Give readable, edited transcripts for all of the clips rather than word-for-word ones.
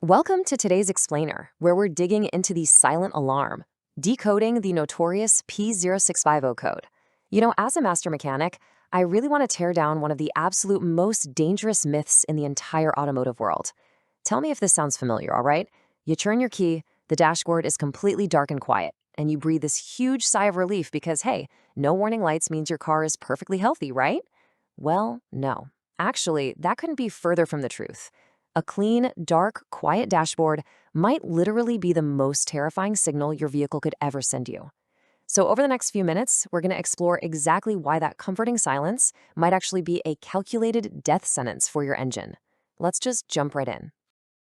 Welcome to today's Explainer, where we're digging into the silent alarm, decoding the notorious P0650 code. As a master mechanic, I really want to tear down one of the absolute most dangerous myths in the entire automotive world. Tell me if this sounds familiar, all right? You turn your key, the dashboard is completely dark and quiet, and you breathe this huge sigh of relief because, hey, no warning lights means your car is perfectly healthy, right? Well, no. Actually, that couldn't be further from the truth. A clean, dark, quiet dashboard might literally be the most terrifying signal your vehicle could ever send you. So over the next few minutes, we're going to explore exactly why that comforting silence might actually be a calculated death sentence for your engine. Let's just jump right in.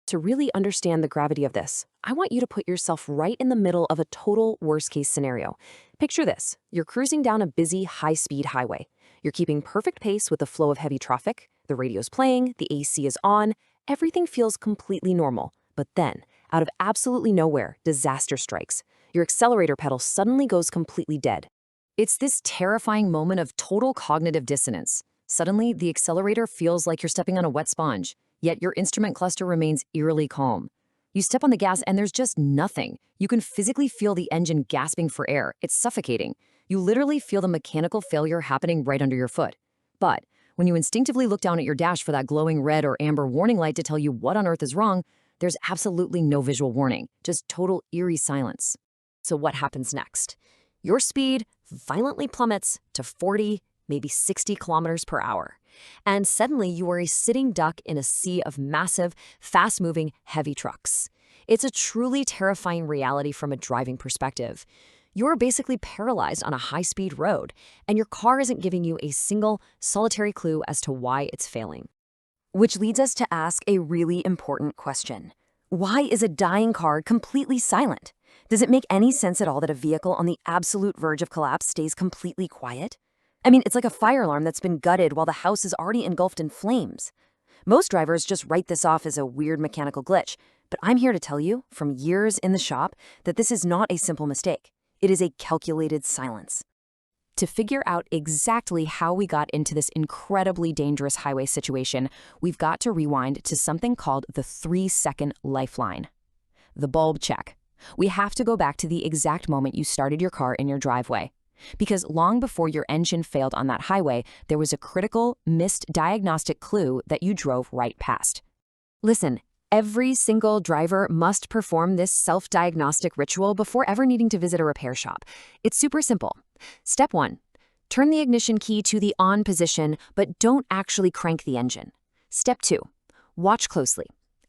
To really understand the gravity of this, I want you to put yourself right in the middle of a total worst-case scenario. Picture this. You're cruising down a busy, high-speed highway. You're keeping perfect pace with the flow of heavy traffic. The radio's playing, the AC is on. Everything feels completely normal. But then, out of absolutely nowhere, disaster strikes. Your accelerator pedal suddenly goes completely dead. It's this terrifying moment of total cognitive dissonance. Suddenly, the accelerator feels like you're stepping on a wet sponge, yet your instrument cluster remains eerily calm. You step on the gas and there's just nothing. You can physically feel the engine gasping for air. It's suffocating. You literally feel the mechanical failure happening right under your foot. But when you instinctively look down at your dash for that glowing red or amber warning light to tell you what on earth is wrong, there's absolutely no visual warning, just total eerie silence. So what happens next? Your speed violently plummets to 40, maybe 60 kilometers per hour. And suddenly you are a sitting duck in a sea of massive, fast-moving, heavy trucks. It's a truly terrifying reality from a driving perspective. You're basically paralyzed on a high-speed road, and your car isn't giving you a single, solitary clue as to why it's failing. Which leads us to ask a really important question. Why is a dying car completely silent? Does it make any sense at all that a vehicle on the absolute verge of collapse stays completely quiet? I mean, it's like a fire alarm that's been gutted while the house is already engulfed in flames. Most drivers just write this off as a weird mechanical glitch, but I'm here to tell you, from years in the shop, that this is not a simple mistake. It is a calculated silence. To figure out exactly how we got into this incredibly dangerous highway situation, we've got to rewind to something called the 3-second lifeline. The bulb check. We have to go back to the exact moment you started your car in your driveway. Because long before your engine failed on that highway, there was a critical, missed diagnostic clue that you drove right past. Listen, every single driver must perform this self-diagnostic ritual before ever needing to visit a repair shop. It's super simple. Step 1. Turn the ignition key to the on position, but don't actually crank the engine. Step 2. Watch closely.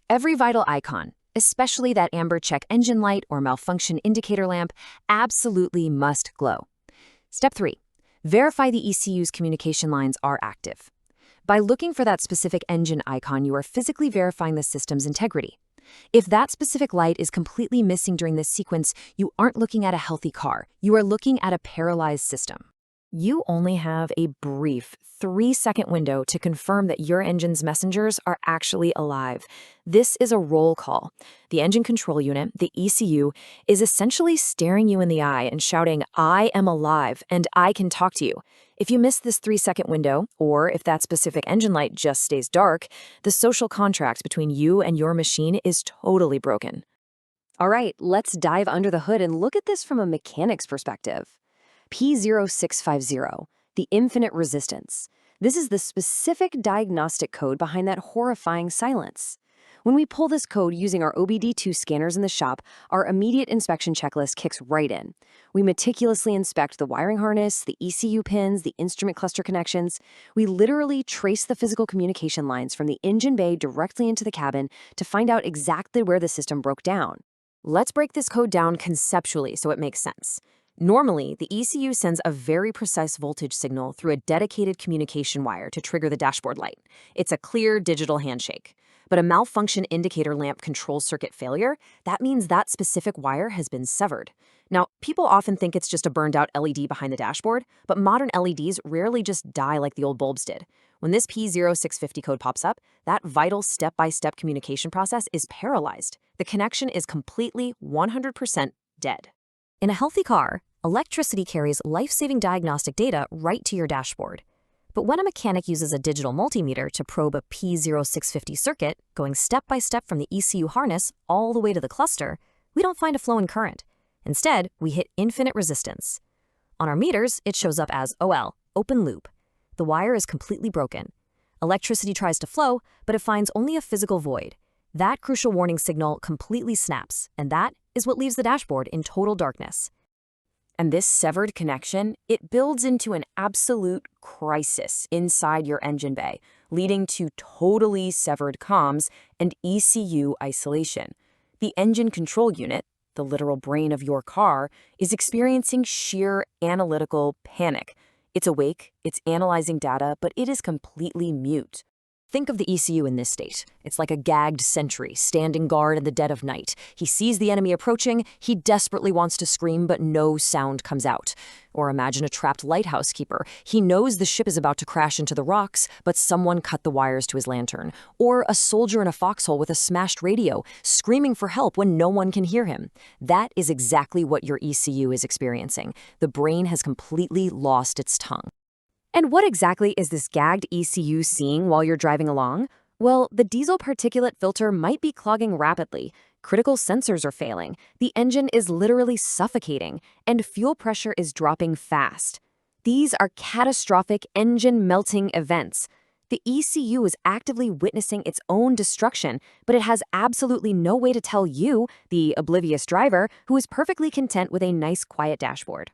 Every vital icon, especially that amber check engine light or malfunction indicator lamp, absolutely must glow. Step 3. Verify the ECU's communication lines are active. By looking for that specific engine icon, you are physically verifying the system's integrity. If that specific light is completely missing during this sequence, you aren't looking at a healthy car. You are looking at a paralyzed system. You only have a brief 3-second window to confirm that your engine's messengers are actually alive. This is a roll call. The engine control unit, the ECU, is essentially staring you in the eye and shouting, "I am alive and I can talk to you." If you miss this 3-second window, or if that specific engine light just stays dark, the social contract between you and your machine is totally broken. All right, let's dive under the hood and look at this from a mechanic's perspective. P0650, the infinite resistance. This is the specific diagnostic code behind that horrifying silence. When we pull this code using our OBD2 scanners in the shop, our immediate inspection checklist kicks right in. We meticulously inspect the wiring harness, the ECU pins, the instrument cluster connections. We literally trace the physical communication lines from the engine bay directly into the cabin to find out exactly where the system broke down. Let's break this code down conceptually so it makes sense. Normally, the ECU sends a very precise voltage signal through a dedicated communication wire to trigger the dashboard light. It's a clear digital handshake. But a malfunction indicator lamp control circuit failure, that means that specific wire has been severed. Now, people often think it's just a burned out LED behind the dashboard, but modern LEDs rarely just die like the old bulbs did. When this P0650 code pops up, that vital step-by-step communication process is paralyzed. The connection is completely 100% dead. In a healthy car, electricity carries life-saving diagnostic data right to your dashboard. But when a mechanic uses a digital multimeter to probe a P0650 circuit, going step by step from the ECU harness all the way to the cluster, we don't find a flowing current. Instead, we hit infinite resistance. On our meters, it shows up as OL, open loop. The wire is completely broken. Electricity tries to flow, but it finds only a physical void. That crucial warning signal completely snaps, and that is what leaves the dashboard in total darkness. And this severed connection, it builds into an absolute crisis inside your engine bay, leading to totally severed comms and ECU isolation. The engine control unit, the literal brain of your car, is experiencing sheer analytical panic. It's awake, it's analyzing data, but it is completely mute. Think of the ECU in this state. It's like a gagged sentry, standing guard in the dead of night. He sees the enemy approaching, he desperately wants to scream, but no sound comes out. Or imagine a trapped lighthouse keeper. He knows the ship is about to crash into the rocks, but someone cut the wires to his lantern. Or a soldier in a foxhole with a smashed radio, screaming for help when no one can hear him. That is exactly what your ECU is experiencing. The brain has completely lost its tongue. And what exactly is this gagged ECU seeing while you're driving along? Well, the diesel particulate filter might be clogging rapidly, critical sensors are failing, the engine is literally suffocating, and fuel pressure is dropping fast. These are catastrophic engine melting events. The ECU is actively witnessing its own destruction, but it has absolutely no way to tell you, the oblivious driver, who is perfectly content with a nice, quiet dashboard.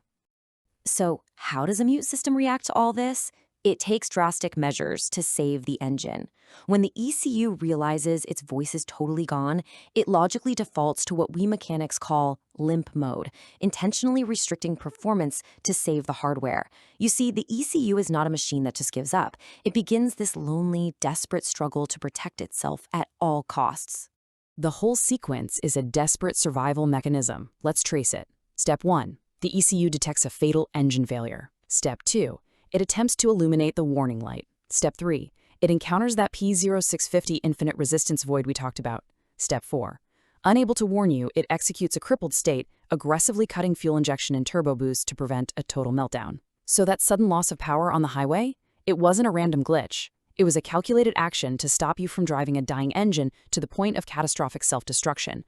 So, how does a mute system react to all this? It takes drastic measures to save the engine. When the ECU realizes its voice is totally gone, it logically defaults to what we mechanics call limp mode, intentionally restricting performance to save the hardware. You see, the ECU is not a machine that just gives up. It begins this lonely, desperate struggle to protect itself at all costs. The whole sequence is a desperate survival mechanism. Let's trace it. Step 1. The ECU detects a fatal engine failure. Step 2. It attempts to illuminate the warning light. Step 3. It encounters that P0650 infinite resistance void we talked about. Step 4. Unable to warn you, it executes a crippled state, aggressively cutting fuel injection and turbo boost to prevent a total meltdown. So that sudden loss of power on the highway? It wasn't a random glitch. It was a calculated action to stop you from driving a dying engine to the point of catastrophic self-destruction.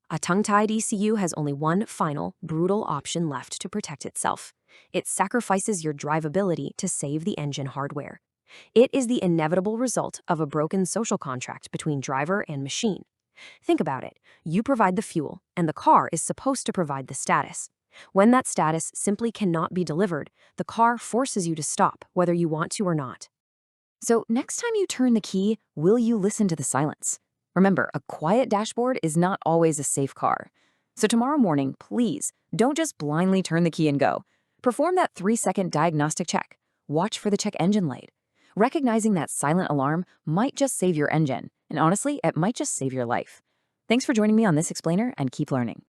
A tongue-tied ECU has only one final, brutal option left to protect itself. It sacrifices your drivability to save the engine hardware. It is the inevitable result of a broken social contract between driver and machine. Think about it. You provide the fuel, and the car is supposed to provide the status. When that status simply cannot be delivered, the car forces you to stop, whether you want to or not. So next time you turn the key, will you listen to the silence? Remember, a quiet dashboard is not always a safe car. So tomorrow morning, please, don't just blindly turn the key and go. Perform that 3-second diagnostic check. Watch for the check engine light. Recognizing that silent alarm might just save your engine, and honestly, it might just save your life. Thanks for joining me on this explainer, and keep learning.